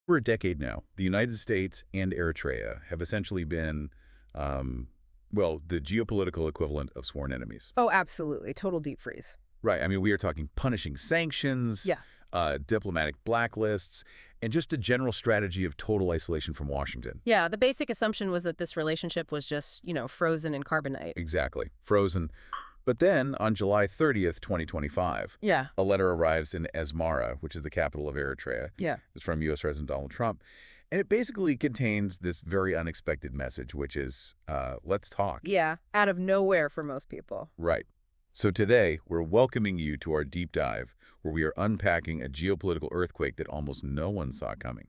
For a decade now, the United States and Eritrea have essentially been, well, the geopolitical equivalent of sworn enemies. Oh, absolutely. Total deep freeze. Right. I mean, we are talking punishing sanctions, Yeah. diplomatic blacklists, and just a general strategy of total isolation from Washington. Yeah, the basic assumption was that this relationship was just, frozen in carbonite. Exactly. Frozen. But then, on July 30th, 2025, Yeah. a letter arrives in Asmara, which is the capital of Eritrea. Yeah. It's from U.S. President Donald Trump. And it basically contains this very unexpected message, which is, let's talk. Yeah, out of nowhere for most people. Right. So today, we're welcoming you to our deep dive, where we are unpacking a geopolitical earthquake that almost no one saw coming.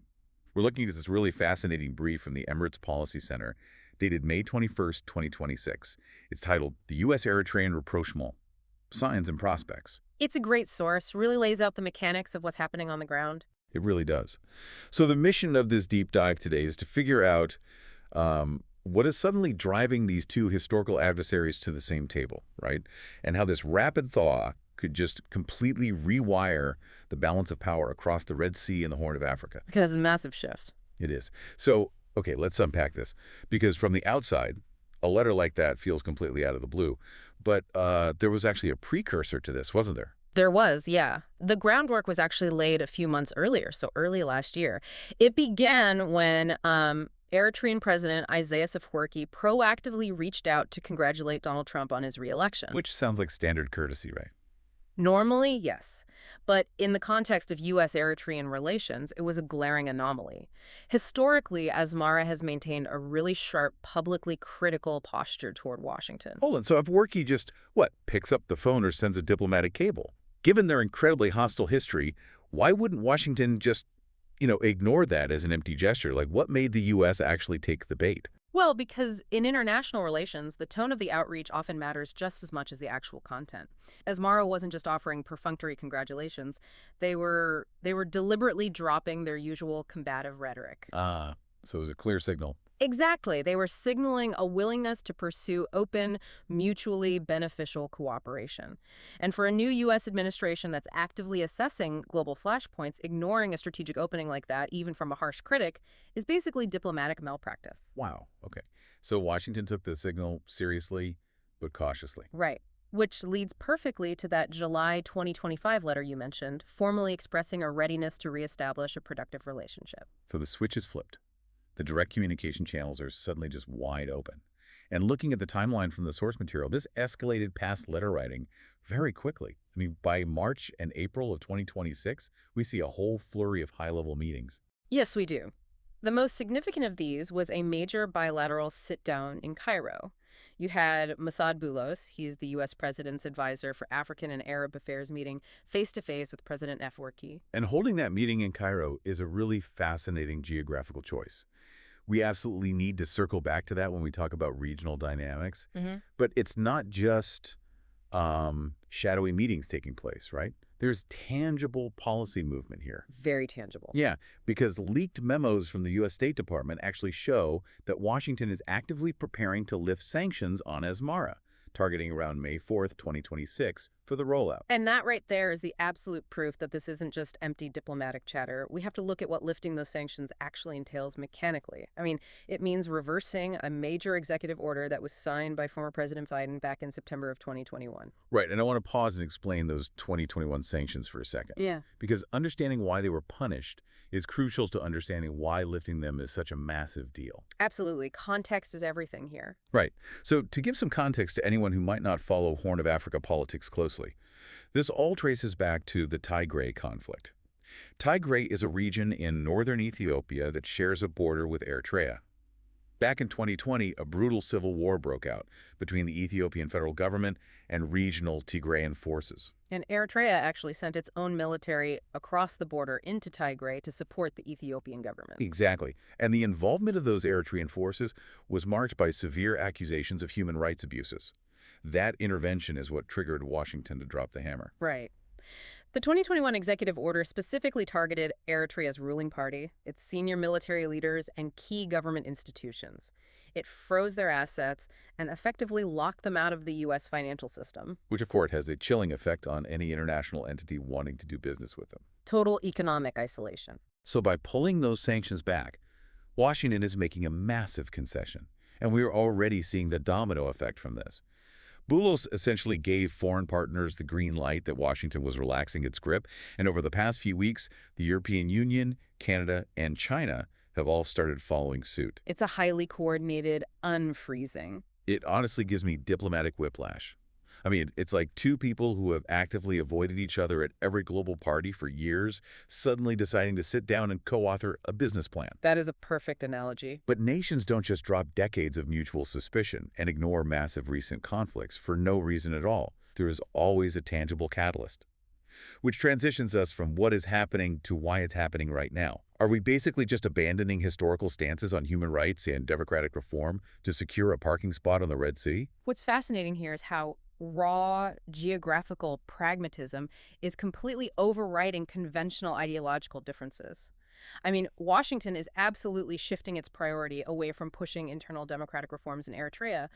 We're looking at this really fascinating brief from the Emirates Policy Center, dated May 21st, 2026. It's titled The US-Eritrean Rapprochement, Signs and Prospects. It's a great source, really lays out the mechanics of what's happening on the ground. It really does. So the mission of this deep dive today is to figure out what is suddenly driving these two historical adversaries to the same table, right? And how this rapid thaw could just completely rewire the balance of power across the Red Sea and the Horn of Africa. Because it's a massive shift. It is. So, okay, let's unpack this. Because from the outside, a letter like that feels completely out of the blue. But there was actually a precursor to this, wasn't there? There was, yeah. The groundwork was actually laid a few months earlier, so early last year. It began when Eritrean President Isaias Afwerki proactively reached out to congratulate Donald Trump on his re-election. Which sounds like standard courtesy, right? Normally, yes. But in the context of US-Eritrean relations, it was a glaring anomaly. Historically, Asmara has maintained a really sharp, publicly critical posture toward Washington. Hold on, so Afwerki just, what, picks up the phone or sends a diplomatic cable? Given their incredibly hostile history, why wouldn't Washington just, ignore that as an empty gesture? Like, what made the U.S. actually take the bait? Well, because in international relations, the tone of the outreach often matters just as much as the actual content. Asmara wasn't just offering perfunctory congratulations. They were deliberately dropping their usual combative rhetoric. So it was a clear signal. Exactly. They were signaling a willingness to pursue open, mutually beneficial cooperation. And for a new U.S. administration that's actively assessing global flashpoints, ignoring a strategic opening like that, even from a harsh critic, is basically diplomatic malpractice. Wow, okay. So Washington took the signal seriously, but cautiously. Right. Which leads perfectly to that July 2025 letter you mentioned, formally expressing a readiness to reestablish a productive relationship. So the switch is flipped. The direct communication channels are suddenly just wide open. And looking at the timeline from the source material, this escalated past letter writing very quickly. I mean, by March and April of 2026, we see a whole flurry of high-level meetings. Yes, we do. The most significant of these was a major bilateral sit-down in Cairo. You had Masad Boulos, he's the U.S. President's advisor for African and Arab affairs, meeting face-to-face with President Afwerki. And holding that meeting in Cairo is a really fascinating geographical choice. We absolutely need to circle back to that when we talk about regional dynamics. But it's not just shadowy meetings taking place, right? There's tangible policy movement here. Very tangible. Yeah, because leaked memos from the U.S. State Department actually show that Washington is actively preparing to lift sanctions on Asmara, targeting around May 4th, 2026, for the rollout. And that right there is the absolute proof that this isn't just empty diplomatic chatter. We have to look at what lifting those sanctions actually entails mechanically. I mean, it means reversing a major executive order that was signed by former President Biden back in September of 2021. Right, and I want to pause and explain those 2021 sanctions for a second. Yeah. Because understanding why they were punished is crucial to understanding why lifting them is such a massive deal. Absolutely. Context is everything here. Right. So to give some context to anyone who might not follow Horn of Africa politics closely, this all traces back to the Tigray conflict. Tigray is a region in northern Ethiopia that shares a border with Eritrea. Back in 2020, a brutal civil war broke out between the Ethiopian federal government and regional Tigrayan forces. And Eritrea actually sent its own military across the border into Tigray to support the Ethiopian government. Exactly. And the involvement of those Eritrean forces was marked by severe accusations of human rights abuses. That intervention is what triggered Washington to drop the hammer. Right. The 2021 executive order specifically targeted Eritrea's ruling party, its senior military leaders, and key government institutions. It froze their assets and effectively locked them out of the U.S. financial system. Which, of course, has a chilling effect on any international entity wanting to do business with them. Total economic isolation. So by pulling those sanctions back, Washington is making a massive concession, and we are already seeing the domino effect from this. Boulos essentially gave foreign partners the green light that Washington was relaxing its grip, and over the past few weeks, the European Union, Canada, and China have all started following suit. It's a highly coordinated unfreezing. It honestly gives me diplomatic whiplash. I mean, it's like two people who have actively avoided each other at every global party for years, suddenly deciding to sit down and co-author a business plan. That is a perfect analogy. But nations don't just drop decades of mutual suspicion and ignore massive recent conflicts for no reason at all. There is always a tangible catalyst. Which transitions us from what is happening to why it's happening right now. Are we basically just abandoning historical stances on human rights and democratic reform to secure a parking spot on the Red Sea? What's fascinating here is how raw geographical pragmatism is completely overriding conventional ideological differences. I mean, Washington is absolutely shifting its priority away from pushing internal democratic reforms in Eritrea.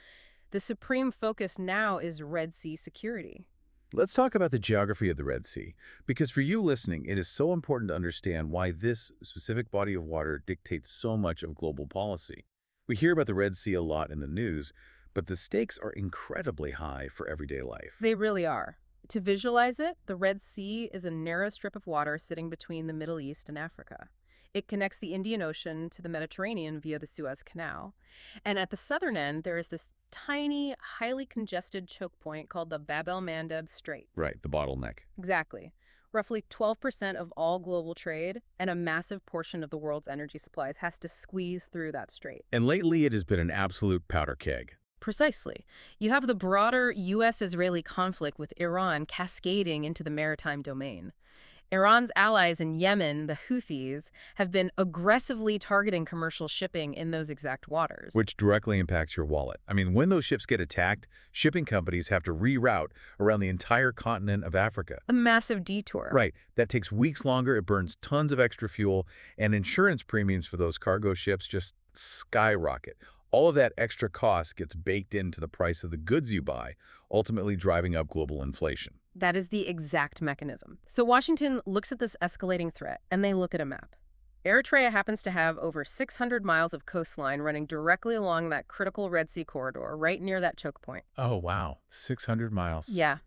The supreme focus now is Red Sea security. Let's talk about the geography of the Red Sea, because for you listening, it is so important to understand why this specific body of water dictates so much of global policy. We hear about the Red Sea a lot in the news, but the stakes are incredibly high for everyday life. They really are. To visualize it, the Red Sea is a narrow strip of water sitting between the Middle East and Africa. It connects the Indian Ocean to the Mediterranean via the Suez Canal. And at the southern end, there is this tiny, highly congested choke point called the Bab el-Mandeb Strait. Right, the bottleneck. Exactly. Roughly 12% of all global trade and a massive portion of the world's energy supplies has to squeeze through that strait. And lately, it has been an absolute powder keg. Precisely. You have the broader US-Israeli conflict with Iran cascading into the maritime domain. Iran's allies in Yemen, the Houthis, have been aggressively targeting commercial shipping in those exact waters. Which directly impacts your wallet. I mean, when those ships get attacked, shipping companies have to reroute around the entire continent of Africa. A massive detour. Right. That takes weeks longer, it burns tons of extra fuel, and insurance premiums for those cargo ships just skyrocket. All of that extra cost gets baked into the price of the goods you buy, ultimately driving up global inflation. That is the exact mechanism. So Washington looks at this escalating threat, and they look at a map. Eritrea happens to have over 600 miles of coastline running directly along that critical Red Sea corridor, right near that choke point. Oh, wow. 600 miles. Yeah.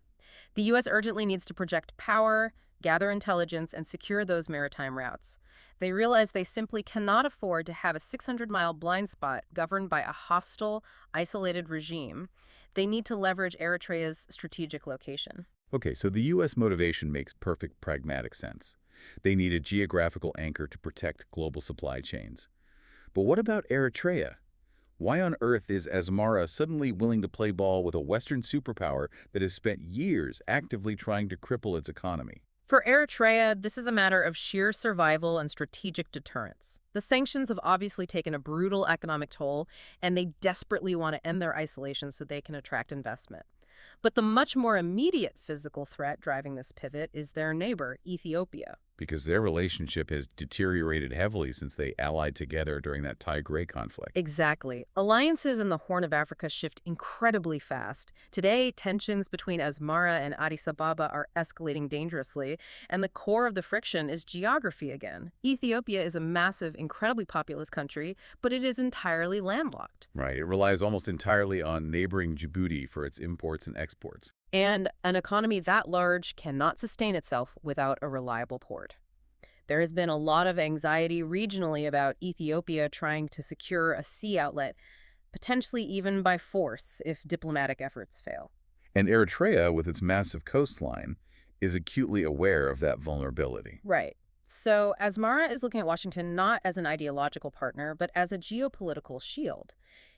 The U.S. urgently needs to project power, gather intelligence, and secure those maritime routes. They realize they simply cannot afford to have a 600-mile blind spot governed by a hostile, isolated regime. They need to leverage Eritrea's strategic location. Okay, so the U.S. motivation makes perfect pragmatic sense. They need a geographical anchor to protect global supply chains. But what about Eritrea? Why on earth is Asmara suddenly willing to play ball with a Western superpower that has spent years actively trying to cripple its economy? For Eritrea, this is a matter of sheer survival and strategic deterrence. The sanctions have obviously taken a brutal economic toll, and they desperately want to end their isolation so they can attract investment. But the much more immediate physical threat driving this pivot is their neighbor, Ethiopia. Because their relationship has deteriorated heavily since they allied together during that Tigray conflict. Exactly. Alliances in the Horn of Africa shift incredibly fast. Today, tensions between Asmara and Addis Ababa are escalating dangerously, and the core of the friction is geography again. Ethiopia is a massive, incredibly populous country, but it is entirely landlocked. Right. It relies almost entirely on neighboring Djibouti for its imports and exports. And an economy that large cannot sustain itself without a reliable port. There has been a lot of anxiety regionally about Ethiopia trying to secure a sea outlet, potentially even by force if diplomatic efforts fail. And Eritrea, with its massive coastline, is acutely aware of that vulnerability. Right. So Asmara is looking at Washington not as an ideological partner, but as a geopolitical shield.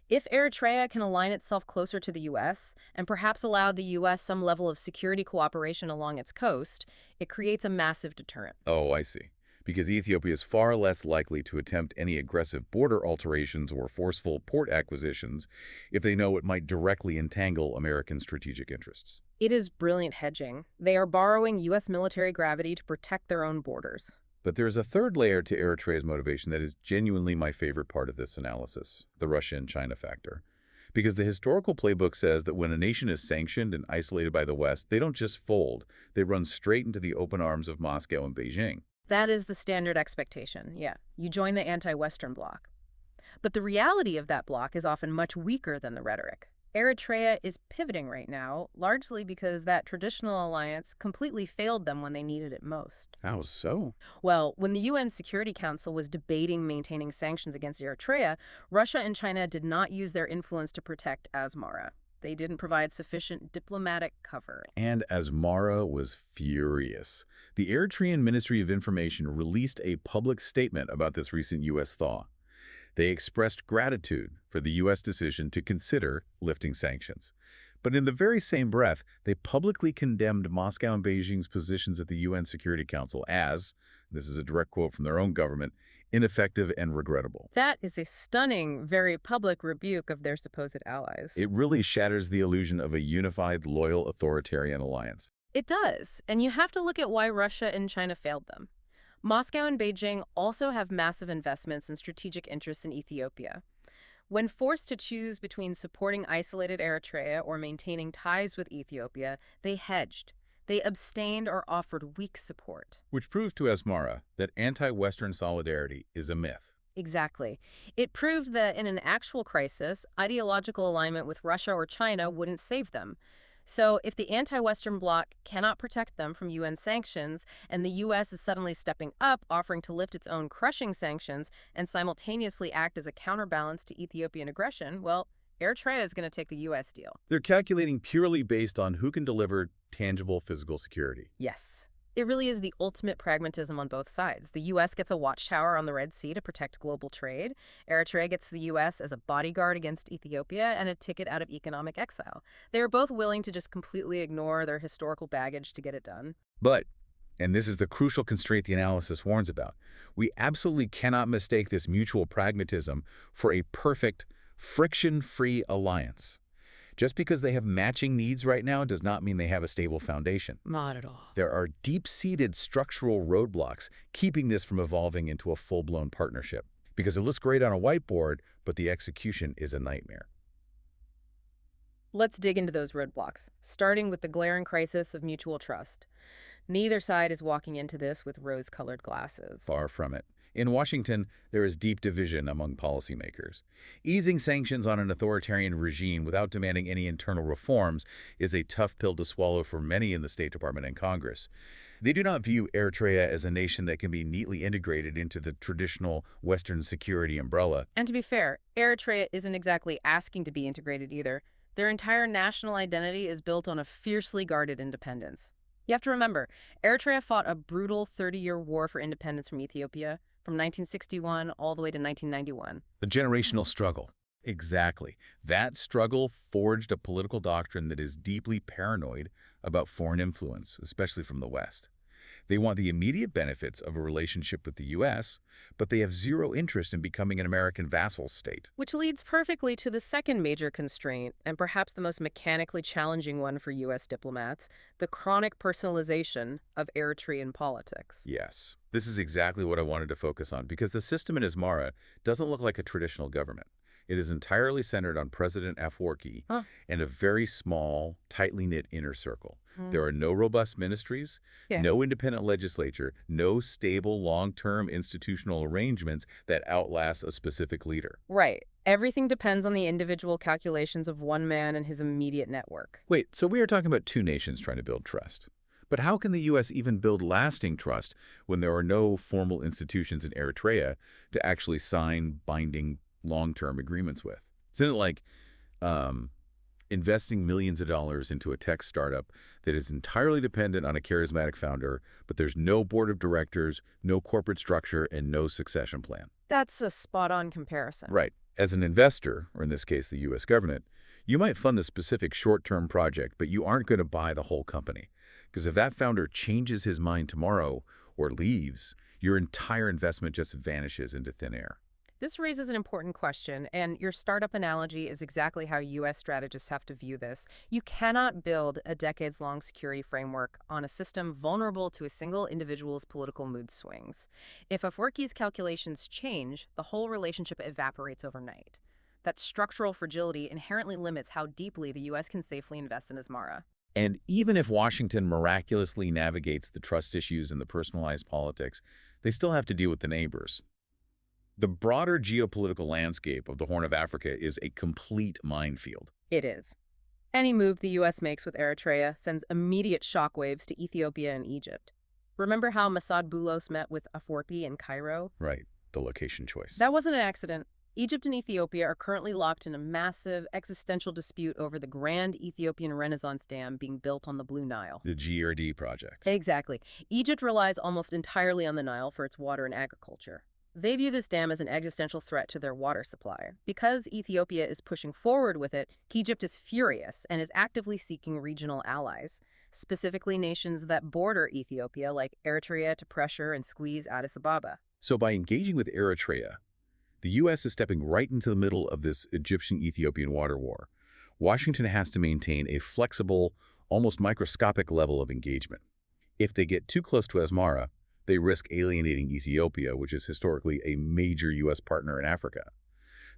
If Eritrea can align itself closer to the U.S. and perhaps allow the U.S. some level of security cooperation along its coast, it creates a massive deterrent. Oh, I see. Because Ethiopia is far less likely to attempt any aggressive border alterations or forceful port acquisitions if they know it might directly entangle American strategic interests. It is brilliant hedging. They are borrowing U.S. military gravity to protect their own borders. But there's a third layer to Eritrea's motivation that is genuinely my favorite part of this analysis, the Russia and China factor. Because the historical playbook says that when a nation is sanctioned and isolated by the West, they don't just fold, they run straight into the open arms of Moscow and Beijing. That is the standard expectation, yeah. You join the anti-Western bloc. But the reality of that bloc is often much weaker than the rhetoric. Eritrea is pivoting right now, largely because that traditional alliance completely failed them when they needed it most. How so? Well, when the UN Security Council was debating maintaining sanctions against Eritrea, Russia and China did not use their influence to protect Asmara. They didn't provide sufficient diplomatic cover. And Asmara was furious. The Eritrean Ministry of Information released a public statement about this recent U.S. thaw. They expressed gratitude for the U.S. decision to consider lifting sanctions. But in the very same breath, they publicly condemned Moscow and Beijing's positions at the UN Security Council as, this is a direct quote from their own government, ineffective and regrettable. That is a stunning, very public rebuke of their supposed allies. It really shatters the illusion of a unified, loyal, authoritarian alliance. It does, and you have to look at why Russia and China failed them. Moscow and Beijing also have massive investments and strategic interests in Ethiopia. When forced to choose between supporting isolated Eritrea or maintaining ties with Ethiopia, they hedged. They abstained or offered weak support. Which proves to Asmara that anti-Western solidarity is a myth. Exactly. It proved that in an actual crisis, ideological alignment with Russia or China wouldn't save them. So if the anti-Western bloc cannot protect them from UN sanctions, and the U.S. is suddenly stepping up, offering to lift its own crushing sanctions and simultaneously act as a counterbalance to Ethiopian aggression, well, Eritrea is going to take the U.S. deal. They're calculating purely based on who can deliver tangible physical security. Yes. It really is the ultimate pragmatism on both sides. The U.S. gets a watchtower on the Red Sea to protect global trade. Eritrea gets the U.S. as a bodyguard against Ethiopia and a ticket out of economic exile. They are both willing to just completely ignore their historical baggage to get it done. But, and this is the crucial constraint the analysis warns about, we absolutely cannot mistake this mutual pragmatism for a perfect, friction-free alliance. Just because they have matching needs right now does not mean they have a stable foundation. Not at all. There are deep-seated structural roadblocks keeping this from evolving into a full-blown partnership. Because it looks great on a whiteboard, but the execution is a nightmare. Let's dig into those roadblocks, starting with the glaring crisis of mutual trust. Neither side is walking into this with rose-colored glasses. Far from it. In Washington, there is deep division among policymakers. Easing sanctions on an authoritarian regime without demanding any internal reforms is a tough pill to swallow for many in the State Department and Congress. They do not view Eritrea as a nation that can be neatly integrated into the traditional Western security umbrella. And to be fair, Eritrea isn't exactly asking to be integrated either. Their entire national identity is built on a fiercely guarded independence. You have to remember, Eritrea fought a brutal 30-year war for independence from Ethiopia, from 1961 all the way to 1991. The generational struggle. Exactly. That struggle forged a political doctrine that is deeply paranoid about foreign influence, especially from the West. They want the immediate benefits of a relationship with the U.S., but they have zero interest in becoming an American vassal state. Which leads perfectly to the second major constraint, and perhaps the most mechanically challenging one for U.S. diplomats, the chronic personalization of Eritrean politics. Yes, this is exactly what I wanted to focus on, because the system in Asmara doesn't look like a traditional government. It is entirely centered on President Afwerki and a very small, tightly knit inner circle. There are no robust ministries, no independent legislature, no stable long-term institutional arrangements that outlast a specific leader. Right. Everything depends on the individual calculations of one man and his immediate network. Wait, so we are talking about two nations trying to build trust. But how can the U.S. even build lasting trust when there are no formal institutions in Eritrea to actually sign binding long-term agreements with? Isn't it like investing millions of dollars into a tech startup that is entirely dependent on a charismatic founder, but there's no board of directors, no corporate structure, and no succession plan? That's a spot-on comparison. Right. As an investor, or in this case the U.S. government, you might fund a specific short-term project, but you aren't going to buy the whole company. Because if that founder changes his mind tomorrow or leaves, your entire investment just vanishes into thin air. This raises an important question, and your startup analogy is exactly how U.S. strategists have to view this. You cannot build a decades-long security framework on a system vulnerable to a single individual's political mood swings. If Afwerki's calculations change, the whole relationship evaporates overnight. That structural fragility inherently limits how deeply the U.S. can safely invest in Asmara. And even if Washington miraculously navigates the trust issues and the personalized politics, they still have to deal with the neighbors. The broader geopolitical landscape of the Horn of Africa is a complete minefield. It is. Any move the U.S. makes with Eritrea sends immediate shockwaves to Ethiopia and Egypt. Remember how Masad Boulos met with Afwerki in Cairo? Right, the location choice. That wasn't an accident. Egypt and Ethiopia are currently locked in a massive existential dispute over the grand Ethiopian Renaissance Dam being built on the Blue Nile. The GRD project. Exactly. Egypt relies almost entirely on the Nile for its water and agriculture. They view this dam as an existential threat to their water supply. Because Ethiopia is pushing forward with it, Egypt is furious and is actively seeking regional allies, specifically nations that border Ethiopia like Eritrea to pressure and squeeze Addis Ababa. So by engaging with Eritrea, the U.S. is stepping right into the middle of this Egyptian-Ethiopian water war. Washington has to maintain a flexible, almost microscopic level of engagement. If they get too close to Asmara, they risk alienating Ethiopia, which is historically a major U.S. partner in Africa.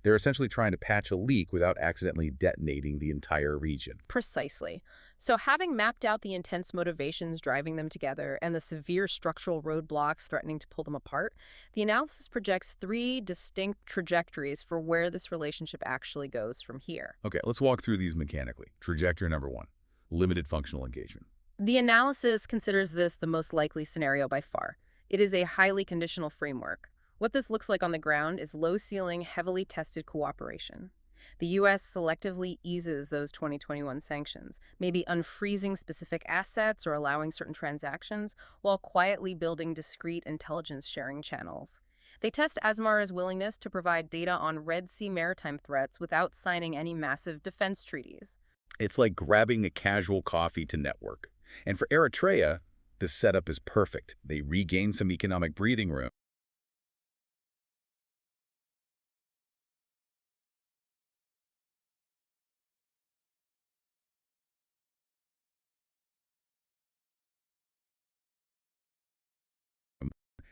They're essentially trying to patch a leak without accidentally detonating the entire region. Precisely. So having mapped out the intense motivations driving them together and the severe structural roadblocks threatening to pull them apart, the analysis projects three distinct trajectories for where this relationship actually goes from here. Okay, let's walk through these mechanically. Trajectory number 1, limited functional engagement. The analysis considers this the most likely scenario by far. It is a highly conditional framework. What this looks like on the ground is low-ceiling, heavily tested cooperation. The U.S. selectively eases those 2021 sanctions, maybe unfreezing specific assets or allowing certain transactions, while quietly building discrete intelligence-sharing channels. They test Asmara's willingness to provide data on Red Sea maritime threats without signing any massive defense treaties. It's like grabbing a casual coffee to network. And for Eritrea, this setup is perfect. They regain some economic breathing room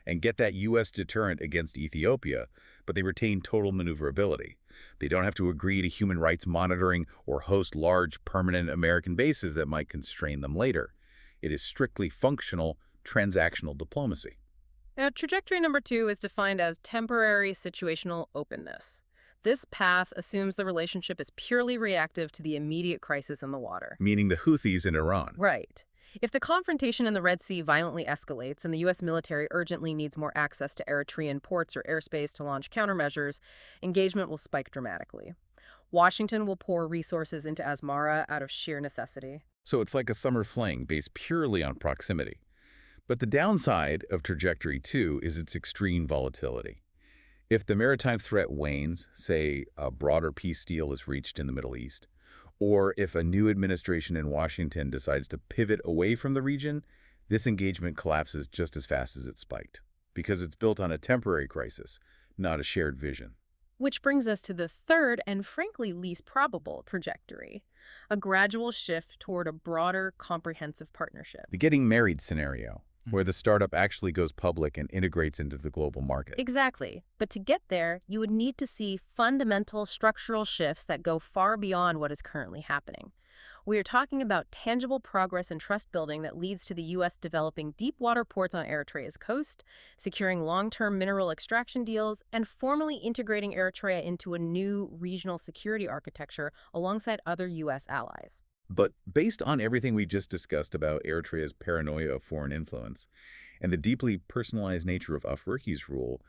and get that U.S. deterrent against Ethiopia, but they retain total maneuverability. They don't have to agree to human rights monitoring or host large permanent American bases that might constrain them later. It is strictly functional, transactional diplomacy. Now, trajectory number 2 is defined as temporary situational openness. This path assumes the relationship is purely reactive to the immediate crisis in the water. Meaning the Houthis in Iran. Right. If the confrontation in the Red Sea violently escalates and the U.S. military urgently needs more access to Eritrean ports or airspace to launch countermeasures, engagement will spike dramatically. Washington will pour resources into Asmara out of sheer necessity. So it's like a summer fling based purely on proximity. But the downside of Trajectory 2 is its extreme volatility. If the maritime threat wanes, say a broader peace deal is reached in the Middle East, or if a new administration in Washington decides to pivot away from the region, this engagement collapses just as fast as it spiked, because it's built on a temporary crisis, not a shared vision. Which brings us to the third and frankly least probable trajectory, a gradual shift toward a broader, comprehensive partnership. The getting married scenario, where the startup actually goes public and integrates into the global market. Exactly. But to get there, you would need to see fundamental structural shifts that go far beyond what is currently happening. We are talking about tangible progress and trust building that leads to the U.S. developing deep water ports on Eritrea's coast, securing long-term mineral extraction deals, and formally integrating Eritrea into a new regional security architecture alongside other U.S. allies. But based on everything we just discussed about Eritrea's paranoia of foreign influence and the deeply personalized nature of Afwerki's rule,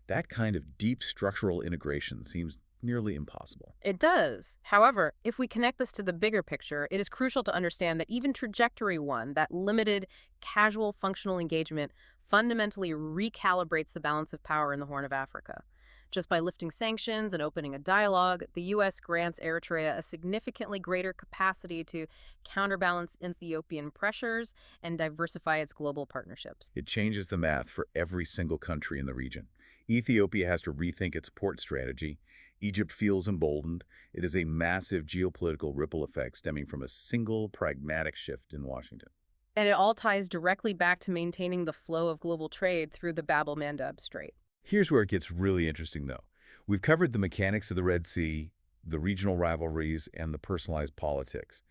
that kind of deep structural integration seems nearly impossible. It does. However, if we connect this to the bigger picture, it is crucial to understand that even Trajectory 1, that limited, casual, functional engagement, fundamentally recalibrates the balance of power in the Horn of Africa. Just by lifting sanctions and opening a dialogue, the U.S. grants Eritrea a significantly greater capacity to counterbalance Ethiopian pressures and diversify its global partnerships. It changes the math for every single country in the region. Ethiopia has to rethink its port strategy. Egypt feels emboldened. It is a massive geopolitical ripple effect stemming from a single pragmatic shift in Washington. And it all ties directly back to maintaining the flow of global trade through the Bab el-Mandeb Strait. Here's where it gets really interesting, though. We've covered the mechanics of the Red Sea, the regional rivalries, and the personalized politics.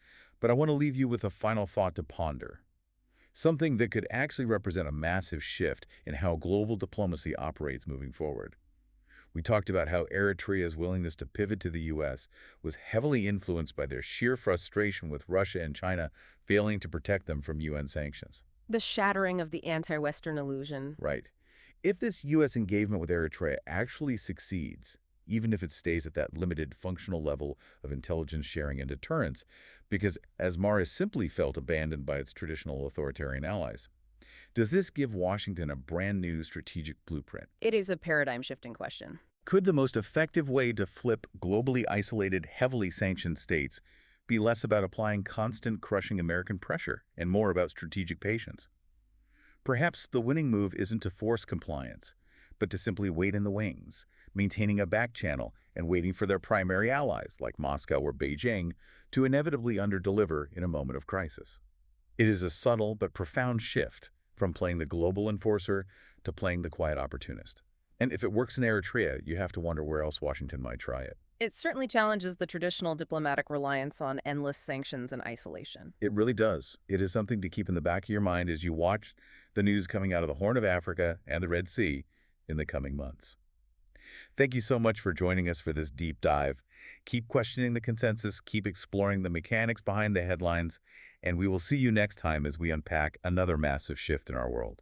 But I want to leave you with a final thought to ponder. Something that could actually represent a massive shift in how global diplomacy operates moving forward. We talked about how Eritrea's willingness to pivot to the U.S. was heavily influenced by their sheer frustration with Russia and China failing to protect them from UN sanctions. The shattering of the anti-Western illusion. Right. If this U.S. engagement with Eritrea actually succeeds, even if it stays at that limited functional level of intelligence sharing and deterrence, because Asmara simply felt abandoned by its traditional authoritarian allies, does this give Washington a brand new strategic blueprint? It is a paradigm-shifting question. Could the most effective way to flip globally isolated, heavily sanctioned states be less about applying constant crushing American pressure and more about strategic patience? Perhaps the winning move isn't to force compliance, but to simply wait in the wings, maintaining a back channel and waiting for their primary allies, like Moscow or Beijing, to inevitably underdeliver in a moment of crisis. It is a subtle but profound shift from playing the global enforcer to playing the quiet opportunist. And if it works in Eritrea, you have to wonder where else Washington might try it. It certainly challenges the traditional diplomatic reliance on endless sanctions and isolation. It really does. It is something to keep in the back of your mind as you watch the news coming out of the Horn of Africa and the Red Sea in the coming months. Thank you so much for joining us for this deep dive. Keep questioning the consensus, keep exploring the mechanics behind the headlines, and we will see you next time as we unpack another massive shift in our world.